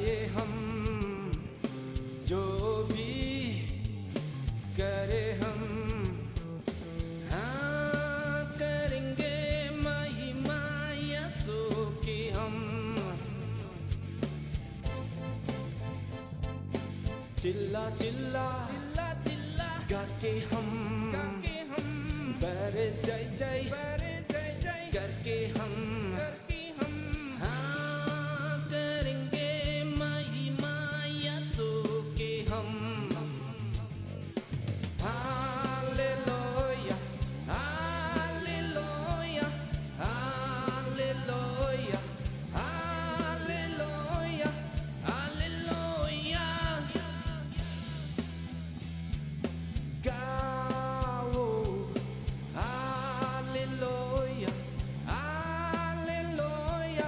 चाहे हम जो भी करे हम, हाँ करेंगे महिमा यीशु की हम। चिल्ला चिल्ला चिल्ला चिल्ला गा के हम बर जय जय करके हम हाँ करेंगे महिमा यीशु की हम। Hallelujah hallelujah hallelujah hallelujah hallelujah. गाओ hallelujah hallelujah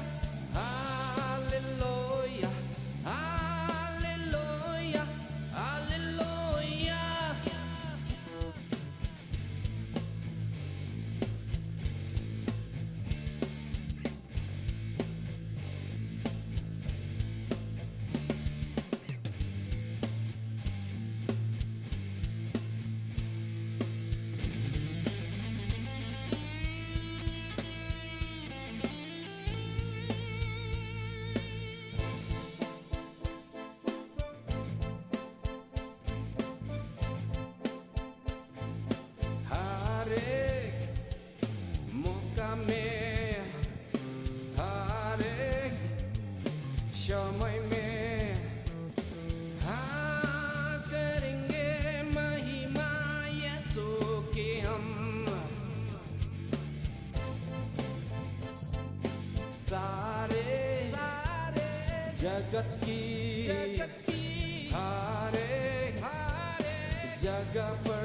hallelujah hallelujah hallelujah. हर एक मौका में हर एक समय में हाँ करेंगे महिमा यीशु की हम। सारे जगत की हर एक जगह पर